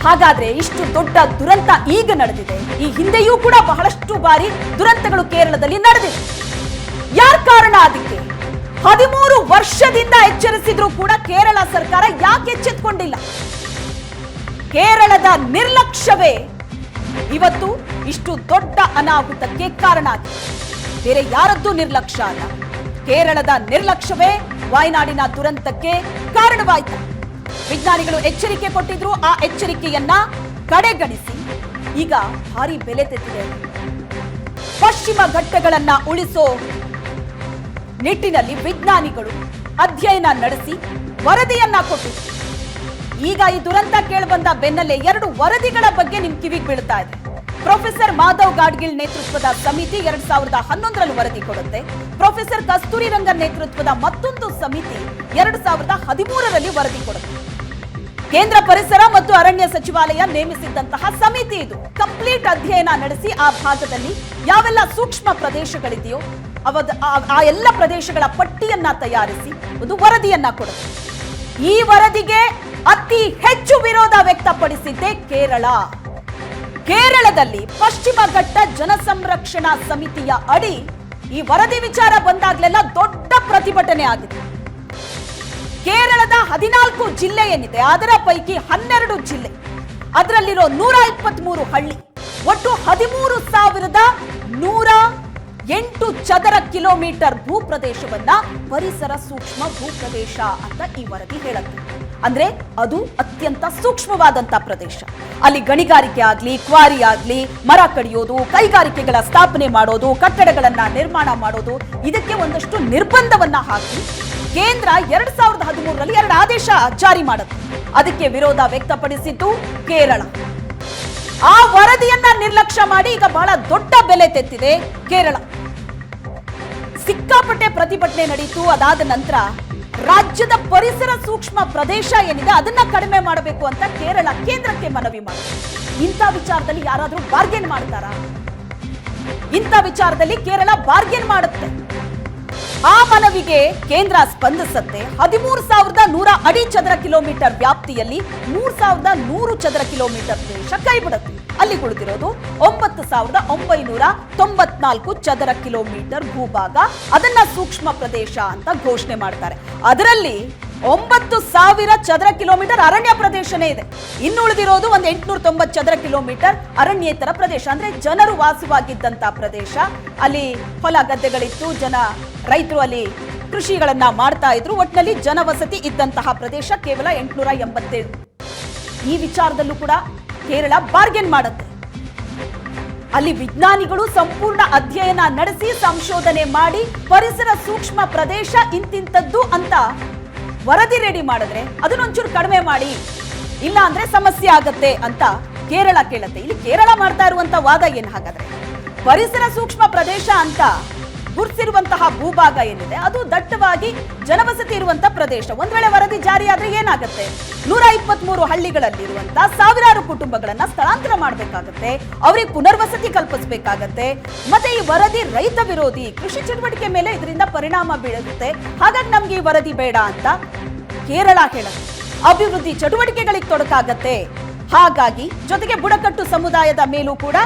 ಹಾಗಾದ್ರೆ ಇಷ್ಟು ದೊಡ್ಡ ದುರಂತ ಈಗ ನಡೆದಿದೆ. ಈ ಹಿಂದೆಯೂ ಕೂಡ ಬಹಳಷ್ಟು ಬಾರಿ ದುರಂತಗಳು ಕೇರಳದಲ್ಲಿ ನಡೆದಿದೆ. ಯಾರ ಕಾರಣ ಅದಕ್ಕೆ? 13 ವರ್ಷದಿಂದ ಎಚ್ಚರಿಸಿದ್ರು ಕೂಡ ಕೇರಳ ಸರ್ಕಾರ ಯಾಕೆ ಎಚ್ಚೆತ್ತುಕೊಂಡಿಲ್ಲ? ಕೇರಳದ ನಿರ್ಲಕ್ಷ್ಯವೇ ಇವತ್ತು ಇಷ್ಟು ದೊಡ್ಡ ಅನಾಹುತಕ್ಕೆ ಕಾರಣ ಆಗಿದೆ. ಬೇರೆ ಯಾರದ್ದು ನಿರ್ಲಕ್ಷ್ಯ ಅಲ್ಲ, ಕೇರಳದ ನಿರ್ಲಕ್ಷ್ಯವೇ ವಾಯನಾಡಿನ ದುರಂತಕ್ಕೆ ಕಾರಣವಾಯಿತು. ವಿಜ್ಞಾನಿಗಳು ಎಚ್ಚರಿಕೆ ಕೊಟ್ಟಿದ್ರು, ಆ ಎಚ್ಚರಿಕೆಯನ್ನ ಕಡೆಗಣಿಸಿ ಈಗ ಭಾರಿ ಬೆಲೆ ತೆತ್ತಿದೆ. ಪಶ್ಚಿಮ ಘಟ್ಟಗಳನ್ನ ಉಳಿಸೋ ನಿಟ್ಟಿನಲ್ಲಿ ವಿಜ್ಞಾನಿಗಳು ಅಧ್ಯಯನ ನಡೆಸಿ ವರದಿಯನ್ನ ಕೊಟ್ಟಿದ್ರು. ಈಗ ಈ ದುರಂತ ಕೇಳಿಬಂದ ಬೆನ್ನಲ್ಲೇ 2 ವರದಿಗಳ ಬಗ್ಗೆ ನಿಮ್ ಕಿವಿಗೆ ಬೀಳ್ತಾ ಇದೆ. ಪ್ರೊಫೆಸರ್ ಮಾಧವ್ ಗಾಡ್ಗಿಲ್ ನೇತೃತ್ವದ ಸಮಿತಿ 2011ರಲ್ಲಿ ವರದಿ ಕೊಡುತ್ತೆ. ಪ್ರೊಫೆಸರ್ ಕಸ್ತೂರಿ ರಂಗನ್ ನೇತೃತ್ವದ ಮತ್ತೊಂದು ಸಮಿತಿ 2013ರಲ್ಲಿ ವರದಿ ಕೊಡುತ್ತೆ. ಕೇಂದ್ರ ಪರಿಸರ ಮತ್ತು ಅರಣ್ಯ ಸಚಿವಾಲಯ ನೇಮಿಸಿದ್ದಂತಹ ಸಮಿತಿ ಇದು. ಕಂಪ್ಲೀಟ್ ಅಧ್ಯಯನ ನಡೆಸಿ ಆ ಭಾಗದಲ್ಲಿ ಯಾವೆಲ್ಲ ಸೂಕ್ಷ್ಮ ಪ್ರದೇಶಗಳಿದೆಯೋ ಆ ಎಲ್ಲ ಪ್ರದೇಶಗಳ ಪಟ್ಟಿಯನ್ನ ತಯಾರಿಸಿ ಒಂದು ವರದಿಯನ್ನ ಕೊಡುತ್ತೆ. ಈ ವರದಿಗೆ ಅತಿ ಹೆಚ್ಚು ವಿರೋಧ ವ್ಯಕ್ತಪಡಿಸಿದ್ದೇ ಕೇರಳ. ಕೇರಳದಲ್ಲಿ ಪಶ್ಚಿಮ ಘಟ್ಟ ಜನಸಂರಕ್ಷಣಾ ಸಮಿತಿಯ ಅಡಿ ಈ ವರದಿ ವಿಚಾರ ಬಂದಾಗ್ಲೆಲ್ಲ ದೊಡ್ಡ ಪ್ರತಿಭಟನೆ ಆಗಿದೆ. ಕೇರಳದ 14 ಜಿಲ್ಲೆ ಏನಿದೆ ಅದರ ಪೈಕಿ 12 ಜಿಲ್ಲೆ, ಅದರಲ್ಲಿರೋ 123 ಹಳ್ಳಿ, ಒಟ್ಟು 13,108 ಚದರ ಕಿಲೋಮೀಟರ್ ಭೂಪ್ರದೇಶವನ್ನ ಪರಿಸರ ಸೂಕ್ಷ್ಮ ಭೂಪ್ರದೇಶ ಅಂತ ಈ ವರದಿ ಹೇಳುತ್ತೆ. ಅಂದ್ರೆ ಅದು ಅತ್ಯಂತ ಸೂಕ್ಷ್ಮವಾದಂತ ಪ್ರದೇಶ. ಅಲ್ಲಿ ಗಣಿಗಾರಿಕೆ ಆಗ್ಲಿ, ಕ್ವಾರಿ ಆಗ್ಲಿ, ಮರ ಕಡಿಯೋದು, ಕೈಗಾರಿಕೆಗಳ ಸ್ಥಾಪನೆ ಮಾಡೋದು, ಕಟ್ಟಡಗಳನ್ನ ನಿರ್ಮಾಣ ಮಾಡೋದು, ಇದಕ್ಕೆ ಒಂದಷ್ಟು ನಿರ್ಬಂಧವನ್ನ ಹಾಕಿ ಕೇಂದ್ರ 2013ರಲ್ಲಿ 2 ಆದೇಶ ಜಾರಿ ಮಾಡುತ್ತೆ. ಅದಕ್ಕೆ ವಿರೋಧ ವ್ಯಕ್ತಪಡಿಸಿದ್ದು ಕೇರಳ. ಆ ವರದಿಯನ್ನ ನಿರ್ಲಕ್ಷ್ಯ ಮಾಡಿ ಈಗ ಬಹಳ ದೊಡ್ಡ ಬೆಲೆ ತೆತ್ತಿದೆ ಕೇರಳ. ಸಿಕ್ಕಾಪಟ್ಟೆ ಪ್ರತಿಭಟನೆ ನಡೀತು. ಅದಾದ ನಂತರ ರಾಜ್ಯದ ಪರಿಸರ ಸೂಕ್ಷ್ಮ ಪ್ರದೇಶ ಏನಿದೆ ಅದನ್ನ ಕಡಿಮೆ ಮಾಡಬೇಕು ಅಂತ ಕೇರಳ ಕೇಂದ್ರಕ್ಕೆ ಮನವಿ ಮಾಡಿದೆ. ಇಂಥ ವಿಚಾರದಲ್ಲಿ ಯಾರಾದ್ರೂ ಬಾರ್ಗೇನ್ ಮಾಡ್ತಾರಾ? ಇಂಥ ವಿಚಾರದಲ್ಲಿ ಕೇರಳ ಬಾರ್ಗೇನ್ ಮಾಡುತ್ತೆ. ಆ ಮನವಿಗೆ ಕೇಂದ್ರ ಸ್ಪಂದಿಸುತ್ತೆ. 13,100 ಅಡಿ ಚದರ ಕಿಲೋಮೀಟರ್ ವ್ಯಾಪ್ತಿಯಲ್ಲಿ 3,100 ಚದರ ಕಿಲೋಮೀಟರ್ ಪ್ರದೇಶ ಕೈಬಿಡುತ್ತೆ. ಅಲ್ಲಿ ಉಳಿದಿರೋದು 9,994 ಚದರ ಕಿಲೋಮೀಟರ್ ಭೂಭಾಗ, ಅದನ್ನ ಸೂಕ್ಷ್ಮ ಪ್ರದೇಶ ಅಂತ ಘೋಷಣೆ ಮಾಡ್ತಾರೆ. ಅದರಲ್ಲಿ 9,000 ಚದರ ಕಿಲೋಮೀಟರ್ ಅರಣ್ಯ ಪ್ರದೇಶನೇ ಇದೆ. ಇನ್ನು ಉಳಿದಿರೋದು ಒಂದು 890 ಚದರ ಕಿಲೋಮೀಟರ್ ಅರಣ್ಯೇತರ ಪ್ರದೇಶ, ಅಂದ್ರೆ ಜನರು ವಾಸವಾಗಿದ್ದಂತ ಪ್ರದೇಶ. ಅಲ್ಲಿ ಹೊಲ ಗದ್ದೆಗಳಿತ್ತು, ರೈತರು ಅಲ್ಲಿ ಕೃಷಿಗಳನ್ನ ಮಾಡ್ತಾ ಇದ್ರು. ಒಟ್ಟಿನಲ್ಲಿ ಜನವಸತಿ ಇದ್ದಂತಹ ಪ್ರದೇಶ ಕೇವಲ 887. ಈ ವಿಚಾರದಲ್ಲೂ ಕೂಡ ಕೇರಳ ಬಾರ್ಗೇನ್ ಮಾಡುತ್ತೆ. ಅಲ್ಲಿ ವಿಜ್ಞಾನಿಗಳು ಸಂಪೂರ್ಣ ಅಧ್ಯಯನ ನಡೆಸಿ ಸಂಶೋಧನೆ ಮಾಡಿ ಪರಿಸರ ಸೂಕ್ಷ್ಮ ಪ್ರದೇಶ ಇಂತಿಂತದ್ದು ಅಂತ ವರದಿ ರೆಡಿ ಮಾಡಿದ್ರೆ ಅದನ್ನೊಂಚೂರು ಕಡಿಮೆ ಮಾಡಿ, ಇಲ್ಲ ಅಂದ್ರೆ ಸಮಸ್ಯೆ ಆಗತ್ತೆ ಅಂತ ಕೇರಳ ಕೇಳುತ್ತೆ. ಇಲ್ಲಿ ಕೇರಳ ಮಾಡ್ತಾ ಇರುವಂತ ವಾದ ಏನ್ ಹಾಗಾದ್ರೆ? ಪರಿಸರ ಸೂಕ್ಷ್ಮ ಪ್ರದೇಶ ಅಂತ ಗುರುತಿರುವಂತಹ ಭೂಭಾಗ ಏನಿದೆ ಅದು ದಟ್ಟವಾಗಿ ಜನವಸತಿ ಇರುವಂತ ಪ್ರದೇಶ. ಒಂದ್ ವೇಳೆ ವರದಿ ಜಾರಿ ಆದ್ರೆ ಏನಾಗುತ್ತೆ? 123 ಹಳ್ಳಿಗಳಲ್ಲಿರುವಂತ ಸಾವಿರಾರು ಕುಟುಂಬಗಳನ್ನ ಸ್ಥಳಾಂತರ ಮಾಡಬೇಕಾಗತ್ತೆ, ಅವರಿಗೆ ಪುನರ್ವಸತಿ ಕಲ್ಪಿಸಬೇಕಾಗತ್ತೆ. ಮತ್ತೆ ಈ ವರದಿ ರೈತ ವಿರೋಧಿ ಕೃಷಿ ಚಟುವಟಿಕೆ ಮೇಲೆ ಇದರಿಂದ ಪರಿಣಾಮ ಬೀಳುತ್ತೆ. ಹಾಗಾಗಿ ನಮ್ಗೆ ಈ ವರದಿ ಬೇಡ ಅಂತ ಕೇರಳ ಹೇಳುತ್ತೆ. ಅಭಿವೃದ್ಧಿ ಚಟುವಟಿಕೆಗಳಿಗೆ ತೊಡಕಾಗತ್ತೆ, ಹಾಗಾಗಿ ಜೊತೆಗೆ ಬುಡಕಟ್ಟು ಸಮುದಾಯದ ಮೇಲೂ ಕೂಡ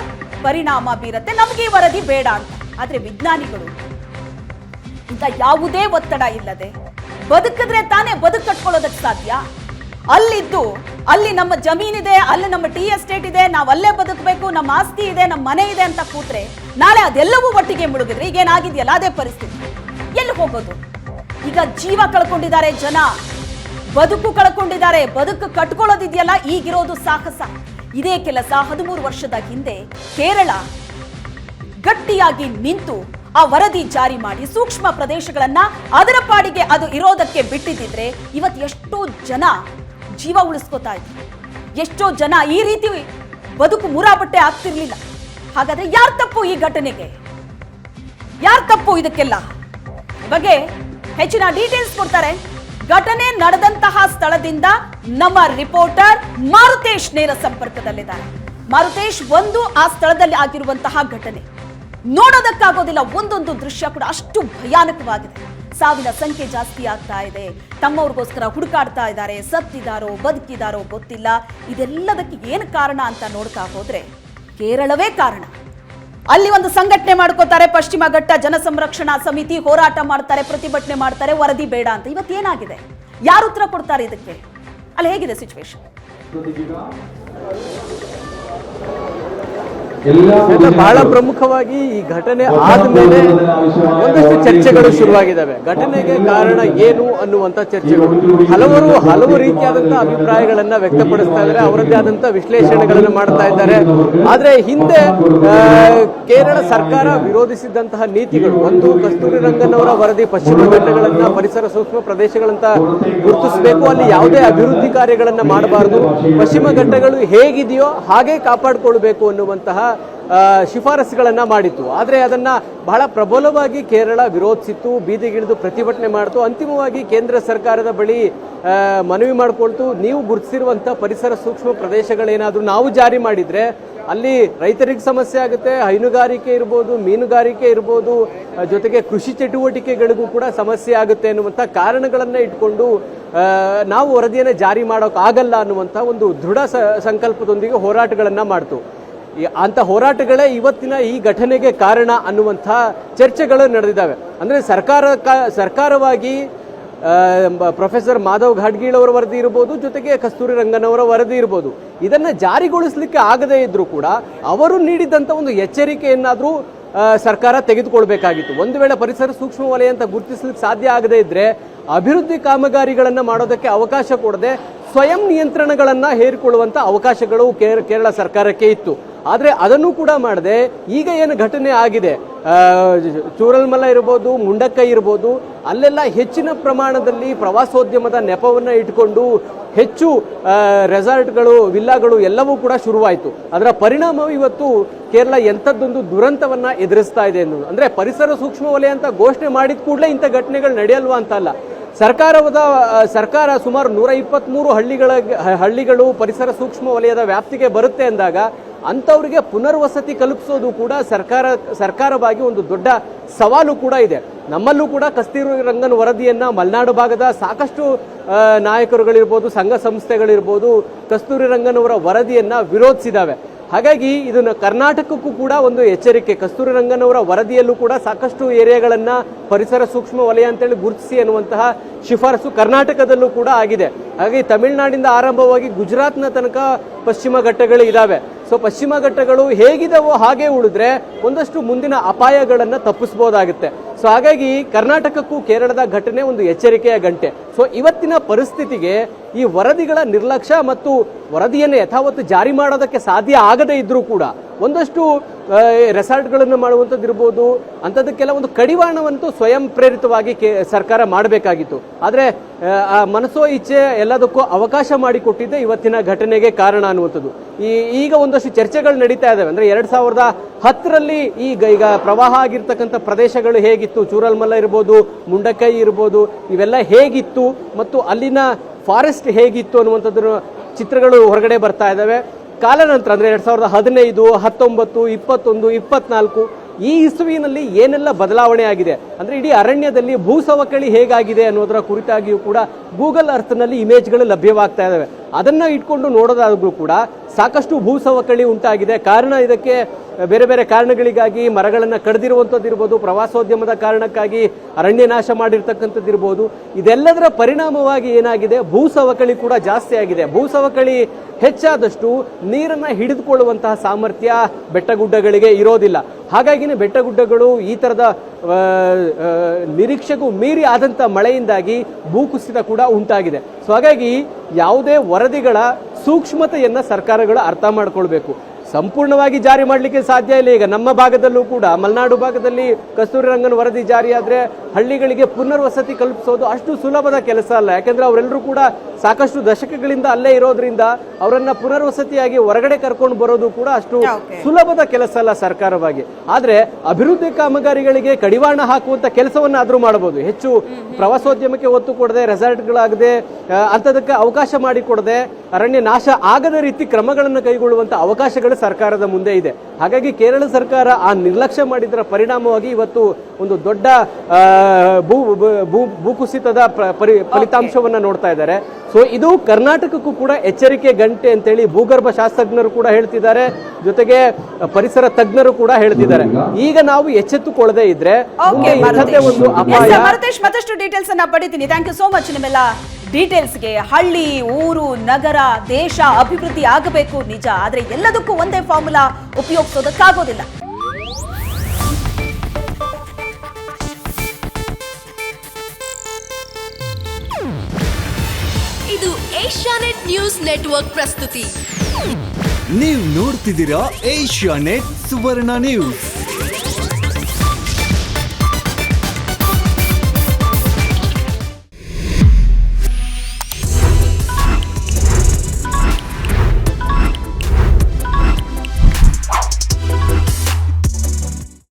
ಪರಿಣಾಮ ಬೀರುತ್ತೆ, ನಮ್ಗೆ ಈ ವರದಿ ಬೇಡ ಅಂತ. ಆದ್ರೆ ವಿಜ್ಞಾನಿಗಳು ಇಂಥ ಯಾವುದೇ ಒತ್ತಡ ಇಲ್ಲದೆ ಬದುಕಿದ್ರೆ ತಾನೇ ಬದುಕು ಕಟ್ಕೊಳ್ಳೋದಕ್ಕೆ ಸಾಧ್ಯ. ಅಲ್ಲಿದ್ದು ಅಲ್ಲಿ ನಮ್ಮ ಜಮೀನಿದೆ, ಅಲ್ಲಿ ನಮ್ಮ ಟೀ ಎಸ್ಟೇಟ್ ಇದೆ, ನಾವು ಅಲ್ಲೇ ಬದುಕಬೇಕು, ನಮ್ಮ ಆಸ್ತಿ ಇದೆ, ನಮ್ಮ ಮನೆ ಇದೆ ಅಂತ ಕೂತ್ರೆ ನಾಳೆ ಅದೆಲ್ಲವೂ ಒಟ್ಟಿಗೆ ಮುಳುಗಿದ್ರೆ ಈಗೇನಾಗಿದೆಯಲ್ಲ ಅದೇ ಪರಿಸ್ಥಿತಿ. ಎಲ್ಲಿ ಹೋಗೋದು? ಈಗ ಜೀವ ಕಳ್ಕೊಂಡಿದ್ದಾರೆ ಜನ, ಬದುಕು ಕಳ್ಕೊಂಡಿದ್ದಾರೆ. ಬದುಕು ಕಟ್ಕೊಳ್ಳೋದಿದೆಯಲ್ಲ ಈಗಿರೋದು ಸಾಹಸ. ಇದೇ ಕೆಲಸ 13 ವರ್ಷದ ಹಿಂದೆ ಕೇರಳ ಗಟ್ಟಿಯಾಗಿ ನಿಂತು ಆ ವರದಿ ಜಾರಿ ಮಾಡಿ ಸೂಕ್ಷ್ಮ ಪ್ರದೇಶಗಳನ್ನ ಅದರ ಪಾಡಿಗೆ ಅದು ಇರೋದಕ್ಕೆ ಬಿಟ್ಟಿದ್ದಿದ್ರೆ ಇವತ್ತು ಎಷ್ಟೋ ಜನ ಜೀವ ಉಳಿಸ್ಕೋತಾ ಇದ್ರು, ಎಷ್ಟೋ ಜನ ಈ ರೀತಿ ಬದುಕು ಮುರಾಬಟ್ಟೆ ಆಗ್ತಿರ್ಲಿಲ್ಲ. ಹಾಗಾದ್ರೆ ಯಾರ ತಪ್ಪು ಈ ಘಟನೆಗೆ? ಯಾರ ತಪ್ಪು ಇದಕ್ಕೆಲ್ಲ? ಈ ಬಗ್ಗೆ ಹೆಚ್ಚಿನ ಡೀಟೇಲ್ಸ್ ಕೊಡ್ತಾರೆ. ಘಟನೆ ನಡೆದಂತಹ ಸ್ಥಳದಿಂದ ನಮ್ಮ ರಿಪೋರ್ಟರ್ ಮಾರುತೇಶ್ ನೇರ ಸಂಪರ್ಕದಲ್ಲಿದ್ದಾರೆ. ಮಾರುತೇಶ್, ಒಂದು ಆ ಸ್ಥಳದಲ್ಲಿ ಆಗಿರುವಂತಹ ಘಟನೆ ನೋಡೋದಕ್ಕಾಗೋದಿಲ್ಲ. ಒಂದೊಂದು ದೃಶ್ಯ ಕೂಡ ಅಷ್ಟು ಭಯಾನಕವಾಗಿದೆ. ಸಾವಿನ ಸಂಖ್ಯೆ ಜಾಸ್ತಿ ಆಗ್ತಾ ಇದೆ. ತಮ್ಮವ್ರಿಗೋಸ್ಕರ ಹುಡುಕಾಡ್ತಾ ಇದ್ದಾರೆ. ಸತ್ತಿದಾರೋ ಬದುಕಿದಾರೋ ಗೊತ್ತಿಲ್ಲ. ಇದೆಲ್ಲದಕ್ಕೆ ಏನು ಕಾರಣ ಅಂತ ನೋಡ್ತಾ ಹೋದ್ರೆ ಕೇರಳವೇ ಕಾರಣ. ಅಲ್ಲಿ ಒಂದು ಸಂಘಟನೆ ಮಾಡ್ಕೋತಾರೆ, ಪಶ್ಚಿಮ ಘಟ್ಟ ಜನ ಸಂರಕ್ಷಣಾ ಸಮಿತಿ, ಹೋರಾಟ ಮಾಡ್ತಾರೆ, ಪ್ರತಿಭಟನೆ ಮಾಡ್ತಾರೆ, ವರದಿ ಬೇಡ ಅಂತ. ಇವತ್ತೇನಾಗಿದೆ? ಯಾರು ಉತ್ತರ ಕೊಡ್ತಾರೆ ಇದಕ್ಕೆ? ಅಲ್ಲಿ ಹೇಗಿದೆ ಸಿಚುವೇಶನ್? ಬಹಳ ಪ್ರಮುಖವಾಗಿ ಈ ಘಟನೆ ಆದ್ಮೇಲೆ ಒಂದಷ್ಟು ಚರ್ಚೆಗಳು ಶುರುವಾಗಿದ್ದಾವೆ. ಘಟನೆಗೆ ಕಾರಣ ಏನು ಅನ್ನುವಂತ ಚರ್ಚೆಗಳು ಹಲವು ರೀತಿಯಾದಂತಹ ಅಭಿಪ್ರಾಯಗಳನ್ನ ವ್ಯಕ್ತಪಡಿಸ್ತಾ ಇದ್ದಾರೆ, ಅವರದ್ದೇ ಆದಂತಹ ವಿಶ್ಲೇಷಣೆಗಳನ್ನು ಮಾಡ್ತಾ ಇದ್ದಾರೆ. ಆದ್ರೆ ಹಿಂದೆ ಕೇರಳ ಸರ್ಕಾರ ವಿರೋಧಿಸಿದಂತಹ ನೀತಿಗಳು, ಒಂದು ಕಸ್ತೂರಿ ರಂಗನ್ ಅವರ ವರದಿ ಪಶ್ಚಿಮ ಘಟ್ಟಗಳನ್ನ ಪರಿಸರ ಸೂಕ್ಷ್ಮ ಪ್ರದೇಶಗಳಂತ ಗುರುತಿಸಬೇಕು, ಅಲ್ಲಿ ಯಾವುದೇ ಅಭಿವೃದ್ಧಿ ಕಾರ್ಯಗಳನ್ನ ಮಾಡಬಾರದು, ಪಶ್ಚಿಮ ಘಟ್ಟಗಳು ಹೇಗಿದೆಯೋ ಹಾಗೆ ಕಾಪಾಡಿಕೊಳ್ಬೇಕು ಅನ್ನುವಂತಹ ಶಿಫಾರಸುಗಳನ್ನ ಮಾಡಿತ್ತು. ಆದರೆ ಅದನ್ನ ಬಹಳ ಪ್ರಬಲವಾಗಿ ಕೇರಳ ವಿರೋಧಿಸಿತ್ತು, ಬೀದಿಗಿಳಿದು ಪ್ರತಿಭಟನೆ ಮಾಡಿತು. ಅಂತಿಮವಾಗಿ ಕೇಂದ್ರ ಸರ್ಕಾರದ ಬಳಿ ಮನವಿ ಮಾಡಿಕೊಳ್ತು, ನೀವು ಗುರುತಿಸಿರುವಂತಹ ಪರಿಸರ ಸೂಕ್ಷ್ಮ ಪ್ರದೇಶಗಳೇನಾದ್ರೂ ನಾವು ಜಾರಿ ಮಾಡಿದ್ರೆ ಅಲ್ಲಿ ರೈತರಿಗೆ ಸಮಸ್ಯೆ ಆಗುತ್ತೆ, ಹೈನುಗಾರಿಕೆ ಇರ್ಬೋದು, ಮೀನುಗಾರಿಕೆ ಇರ್ಬೋದು, ಜೊತೆಗೆ ಕೃಷಿ ಚಟುವಟಿಕೆಗಳಿಗೂ ಕೂಡ ಸಮಸ್ಯೆ ಆಗುತ್ತೆ ಅನ್ನುವಂಥ ಕಾರಣಗಳನ್ನ ಇಟ್ಕೊಂಡು ನಾವು ವರದಿಯನ್ನು ಜಾರಿ ಮಾಡೋಕ್ಕಾಗಲ್ಲ ಅನ್ನುವಂಥ ಒಂದು ದೃಢ ಸಂಕಲ್ಪದೊಂದಿಗೆ ಹೋರಾಟಗಳನ್ನ ಮಾಡ್ತು. ಅಂತ ಹೋರಾಟಗಳೇ ಇವತ್ತಿನ ಈ ಘಟನೆಗೆ ಕಾರಣ ಅನ್ನುವಂಥ ಚರ್ಚೆಗಳು ನಡೆದಿದ್ದಾವೆ. ಅಂದ್ರೆ ಸರ್ಕಾರವಾಗಿ ಪ್ರೊಫೆಸರ್ ಮಾಧವ್ ಘಾಡ್ಗೀಳ್ ಅವರ ವರದಿ ಇರ್ಬೋದು, ಜೊತೆಗೆ ಕಸ್ತೂರಿ ರಂಗನ್ ಅವರ ವರದಿ ಇರ್ಬೋದು, ಇದನ್ನ ಜಾರಿಗೊಳಿಸಲಿಕ್ಕೆ ಆಗದೇ ಇದ್ರೂ ಕೂಡ ಅವರು ನೀಡಿದಂತ ಒಂದು ಎಚ್ಚರಿಕೆಯನ್ನಾದ್ರೂ ಸರ್ಕಾರ ತೆಗೆದುಕೊಳ್ಬೇಕಾಗಿತ್ತು. ಒಂದು ವೇಳೆ ಪರಿಸರ ಸೂಕ್ಷ್ಮ ವಲಯ ಅಂತ ಗುರುತಿಸಲಿಕ್ಕೆ ಸಾಧ್ಯ ಆಗದೇ ಇದ್ರೆ ಅಭಿವೃದ್ಧಿ ಕಾಮಗಾರಿಗಳನ್ನ ಮಾಡೋದಕ್ಕೆ ಅವಕಾಶ ಕೊಡದೆ ಸ್ವಯಂ ನಿಯಂತ್ರಣಗಳನ್ನ ಹೇರಿಕೊಳ್ಳುವಂತ ಅವಕಾಶಗಳು ಕೇರಳ ಸರ್ಕಾರಕ್ಕೆ ಇತ್ತು. ಆದ್ರೆ ಅದನ್ನು ಕೂಡ ಮಾಡದೆ ಈಗ ಏನು ಘಟನೆ ಆಗಿದೆ, ಚೂರಲ್ಮಲ ಇರ್ಬೋದು, ಮುಂಡಕ್ಕೈ ಇರ್ಬೋದು, ಅಲ್ಲೆಲ್ಲ ಹೆಚ್ಚಿನ ಪ್ರಮಾಣದಲ್ಲಿ ಪ್ರವಾಸೋದ್ಯಮದ ನೆಪವನ್ನ ಇಟ್ಕೊಂಡು ಹೆಚ್ಚು ರೆಸಾರ್ಟ್ಗಳು, ವಿಲ್ಲಾಗಳು ಎಲ್ಲವೂ ಕೂಡ ಶುರುವಾಯಿತು. ಅದರ ಪರಿಣಾಮ ಇವತ್ತು ಕೇರಳ ಎಂಥದ್ದೊಂದು ದುರಂತವನ್ನ ಎದುರಿಸ್ತಾ ಇದೆ ಅನ್ನೋದು. ಅಂದ್ರೆ ಪರಿಸರ ಸೂಕ್ಷ್ಮ ವಲಯ ಅಂತ ಘೋಷಣೆ ಮಾಡಿದ ಕೂಡಲೇ ಇಂಥ ಘಟನೆಗಳು ನಡೆಯಲ್ವಾ ಅಂತ ಅಲ್ಲ. ಸರ್ಕಾರ ಸುಮಾರು 123 ಹಳ್ಳಿಗಳು ಪರಿಸರ ಸೂಕ್ಷ್ಮ ವಲಯದ ವ್ಯಾಪ್ತಿಗೆ ಬರುತ್ತೆ ಅಂದಾಗ ಅಂಥವ್ರಿಗೆ ಪುನರ್ವಸತಿ ಕಲ್ಪಿಸೋದು ಕೂಡ ಸರ್ಕಾರವಾಗಿ ಒಂದು ದೊಡ್ಡ ಸವಾಲು ಕೂಡ ಇದೆ. ನಮ್ಮಲ್ಲೂ ಕೂಡ ಕಸ್ತೂರಿ ರಂಗನ್ ವರದಿಯನ್ನ ಮಲೆನಾಡು ಭಾಗದ ಸಾಕಷ್ಟು ನಾಯಕರುಗಳಿರ್ಬೋದು, ಸಂಘ ಸಂಸ್ಥೆಗಳಿರ್ಬೋದು ಕಸ್ತೂರಿ ರಂಗನ್ ಅವರ ವರದಿಯನ್ನ ವಿರೋಧಿಸಿದಾವೆ. ಹಾಗಾಗಿ ಇದನ್ನು ಕರ್ನಾಟಕಕ್ಕೂ ಕೂಡ ಒಂದು ಎಚ್ಚರಿಕೆ. ಕಸ್ತೂರಿ ರಂಗನ್ ಅವರ ವರದಿಯಲ್ಲೂ ಕೂಡ ಸಾಕಷ್ಟು ಏರಿಯಾಗಳನ್ನ ಪರಿಸರ ಸೂಕ್ಷ್ಮ ವಲಯ ಅಂತೇಳಿ ಗುರುತಿಸಿ ಅನ್ನುವಂತಹ ಶಿಫಾರಸು ಕರ್ನಾಟಕದಲ್ಲೂ ಕೂಡ ಆಗಿದೆ. ಹಾಗಾಗಿ ತಮಿಳುನಾಡಿಂದ ಆರಂಭವಾಗಿ ಗುಜರಾತ್ನ ತನಕ ಪಶ್ಚಿಮ ಘಟ್ಟಗಳು ಇದಾವೆ. ಸೊ ಪಶ್ಚಿಮ ಘಟ್ಟಗಳು ಹೇಗಿದಾವೋ ಹಾಗೆ ಉಳಿದ್ರೆ ಒಂದಷ್ಟು ಮುಂದಿನ ಅಪಾಯಗಳನ್ನ ತಪ್ಪಿಸಬಹುದಾಗುತ್ತೆ. ಸೊ ಹಾಗಾಗಿ ಕರ್ನಾಟಕಕ್ಕೂ ಕೇರಳದ ಘಟನೆ ಒಂದು ಎಚ್ಚರಿಕೆಯ ಗಂಟೆ. ಸೊ ಇವತ್ತಿನ ಪರಿಸ್ಥಿತಿಗೆ ಈ ವರದಿಗಳ ನಿರ್ಲಕ್ಷ್ಯ ಮತ್ತು ವರದಿಯನ್ನು ಯಥಾವತ್ತು ಜಾರಿ ಮಾಡೋದಕ್ಕೆ ಸಾಧ್ಯ ಆಗದೇ ಇದ್ರೂ ಕೂಡ ಒಂದಷ್ಟು ರೆಸಾರ್ಟ್ಗಳನ್ನು ಮಾಡುವಂಥದ್ದಿರ್ಬೋದು, ಅಂಥದಕ್ಕೆಲ್ಲ ಒಂದು ಕಡಿವಾಣವಂತೂ ಸ್ವಯಂ ಪ್ರೇರಿತವಾಗಿ ಸರ್ಕಾರ ಮಾಡಬೇಕಾಗಿತ್ತು. ಆದರೆ ಮನಸ್ಸೋ ಇಚ್ಛೆ ಎಲ್ಲದಕ್ಕೂ ಅವಕಾಶ ಮಾಡಿಕೊಟ್ಟಿದ್ದೆ ಇವತ್ತಿನ ಘಟನೆಗೆ ಕಾರಣ ಅನ್ನುವಂಥದ್ದು. ಈಗ ಒಂದಷ್ಟು ಚರ್ಚೆಗಳು ನಡೀತಾ ಇದ್ದಾವೆ. ಅಂದ್ರೆ 2010ರಲ್ಲಿ ಈಗ ಪ್ರವಾಹ ಆಗಿರ್ತಕ್ಕಂಥ ಪ್ರದೇಶಗಳು ಹೇಗಿತ್ತು, ಚೂರಲ್ಮಲ ಇರ್ಬೋದು, ಮುಂಡಕೈ ಇರ್ಬೋದು, ಇವೆಲ್ಲ ಹೇಗಿತ್ತು ಮತ್ತು ಅಲ್ಲಿನ ಫಾರೆಸ್ಟ್ ಹೇಗಿತ್ತು ಅನ್ನುವಂಥದ್ರ ಚಿತ್ರಗಳು ಹೊರಗಡೆ ಬರ್ತಾ ಇದ್ದಾವೆ. ಕಾಲಾನಂತರ ಅಂದ್ರೆ 2015, 19, 21, 24 ಈ ಇಸುವಿನಲ್ಲಿ ಏನೆಲ್ಲ ಬದಲಾವಣೆ ಆಗಿದೆ ಅಂದ್ರೆ ಇಡೀ ಅರಣ್ಯದಲ್ಲಿ ಭೂಸವಕಳಿ ಹೇಗಾಗಿದೆ ಅನ್ನೋದರ ಕುರಿತಾಗಿಯೂ ಕೂಡ ಗೂಗಲ್ ಅರ್ಥನಲ್ಲಿ ಇಮೇಜ್ಗಳು ಲಭ್ಯವಾಗ್ತಾ ಇದಾವೆ. ಅದನ್ನ ಇಟ್ಕೊಂಡು ನೋಡೋದಾದ್ರೂ ಕೂಡ ಸಾಕಷ್ಟು ಭೂಸವಕಳಿ ಉಂಟಾಗಿದೆ. ಕಾರಣ ಇದಕ್ಕೆ ಬೇರೆ ಬೇರೆ ಕಾರಣಗಳಿಗಾಗಿ ಮರಗಳನ್ನು ಕಡಿದಿರುವಂಥದ್ದಿರ್ಬೋದು, ಪ್ರವಾಸೋದ್ಯಮದ ಕಾರಣಕ್ಕಾಗಿ ಅರಣ್ಯ ನಾಶ ಮಾಡಿರ್ತಕ್ಕಂಥದ್ದಿರ್ಬೋದು. ಇದೆಲ್ಲದರ ಪರಿಣಾಮವಾಗಿ ಏನಾಗಿದೆ, ಭೂಸವಕಳಿ ಕೂಡ ಜಾಸ್ತಿ ಆಗಿದೆ. ಭೂಸವಕಳಿ ಹೆಚ್ಚಾದಷ್ಟು ನೀರನ್ನ ಹಿಡಿದುಕೊಳ್ಳುವಂತಹ ಸಾಮರ್ಥ್ಯ ಬೆಟ್ಟಗುಡ್ಡಗಳಿಗೆ ಇರೋದಿಲ್ಲ. ಹಾಗಾಗಿನೇ ಬೆಟ್ಟಗುಡ್ಡಗಳು ಈ ತರದ ನಿರೀಕ್ಷೆಗೂ ಮೀರಿ ಆದಂತ ಮಳೆಯಿಂದಾಗಿ ಭೂಕುಸಿತ ಕೂಡ ಉಂಟಾಗಿದೆ. ಸೊ ಹಾಗಾಗಿ ಯಾವುದೇ ವರದಿಗಳ ಸೂಕ್ಷ್ಮತೆಯನ್ನ ಸರ್ಕಾರಗಳು ಅರ್ಥ ಮಾಡ್ಕೊಳ್ಬೇಕು. ಸಂಪೂರ್ಣವಾಗಿ ಜಾರಿ ಮಾಡಲಿಕ್ಕೆ ಸಾಧ್ಯ ಇಲ್ಲ. ಈಗ ನಮ್ಮ ಭಾಗದಲ್ಲೂ ಕೂಡ ಮಲೆನಾಡು ಭಾಗದಲ್ಲಿ ಕಸ್ತೂರಿ ರಂಗನ್ ವರದಿ ಜಾರಿ ಆದ್ರೆ ಹಳ್ಳಿಗಳಿಗೆ ಪುನರ್ವಸತಿ ಕಲ್ಪಿಸೋದು ಅಷ್ಟು ಸುಲಭದ ಕೆಲಸ ಅಲ್ಲ. ಯಾಕಂದ್ರೆ ಅವರೆಲ್ಲರೂ ಕೂಡ ಸಾಕಷ್ಟು ದಶಕಗಳಿಂದ ಅಲ್ಲೇ ಇರೋದ್ರಿಂದ ಅವರನ್ನ ಪುನರ್ವಸತಿಯಾಗಿ ಹೊರಗಡೆ ಕರ್ಕೊಂಡು ಬರೋದು ಕೂಡ ಅಷ್ಟು ಸುಲಭದ ಕೆಲಸ ಅಲ್ಲ ಸರ್ಕಾರವಾಗಿ. ಆದ್ರೆ ಅಭಿವೃದ್ಧಿ ಕಾಮಗಾರಿಗಳಿಗೆ ಕಡಿವಾಣ ಹಾಕುವಂತ ಕೆಲಸವನ್ನ ಆದ್ರೂ ಮಾಡಬಹುದು. ಹೆಚ್ಚು ಪ್ರವಾಸೋದ್ಯಮಕ್ಕೆ ಒತ್ತು ಕೊಡದೆ, ರೆಸಾರ್ಟ್ಗಳಾಗದೆ ಅಂಥದಕ್ಕೆ ಅವಕಾಶ ಮಾಡಿಕೊಡದೆ, ಅರಣ್ಯ ನಾಶ ಆಗದ ರೀತಿ ಕ್ರಮಗಳನ್ನು ಕೈಗೊಳ್ಳುವಂತ ಅವಕಾಶಗಳು ಸರ್ಕಾರದ ಮುಂದೆ ಇದೆ. ಹಾಗಾಗಿ ಕೇರಳ ಸರ್ಕಾರ ಆ ನಿರ್ಲಕ್ಷ್ಯ ಮಾಡಿದರ ಪರಿಣಾಮವಾಗಿ ಇವತ್ತು ಒಂದು ದೊಡ್ಡ ಭೂಕುಸಿತದ ಫಲಿತಾಂಶವನ್ನ ನೋಡ್ತಾ ಇದ್ದಾರೆ. ಸೊ ಇದು ಕರ್ನಾಟಕಕ್ಕೂ ಕೂಡ ಎಚ್ಚರಿಕೆ ಗಂಟೆ ಅಂತೇಳಿ ಭೂಗರ್ಭ ಶಾಸ್ತ್ರಜ್ಞರು ಕೂಡ ಹೇಳ್ತಿದ್ದಾರೆ, ಜೊತೆಗೆ ಪರಿಸರ ತಜ್ಞರು ಕೂಡ ಹೇಳ್ತಿದ್ದಾರೆ. ಈಗ ನಾವು ಎಚ್ಚೆತ್ತುಕೊಳ್ಳದೆ ಇದ್ರೆ ಇಂಥದ್ದೇ ಒಂದು ಅಪಾಯ. ಮಾರುತೇಶ್, ಮತ್ತಷ್ಟು ಡೀಟೇಲ್ಸ್ ಅನ್ನ ಪಡಿತೀನಿ. ಥ್ಯಾಂಕ್ ಯು ಸೋ ಮಚ್ ನಿಮ್ಮೆಲ್ಲ ಡೀಟೇಲ್ಸ್ಗೆ. ಹಳ್ಳಿ, ಊರು, ನಗರ, ದೇಶ ಅಭಿವೃದ್ಧಿ ಆಗಬೇಕು ನಿಜ, ಆದ್ರೆ ಎಲ್ಲದಕ್ಕೂ ಒಂದೇ ಫಾರ್ಮುಲಾ ಉಪಯೋಗಿಸೋದಕ್ಕಾಗೋದಿಲ್ಲ. ಇದು ಏಷ್ಯಾನೆಟ್ ನ್ಯೂಸ್ ನೆಟ್ವರ್ಕ್ ಪ್ರಸ್ತುತಿ. ನೀವು ನೋಡ್ತಿದ್ದೀರಾ ಏಷ್ಯಾನೆಟ್ ಸುವರ್ಣ ನ್ಯೂಸ್.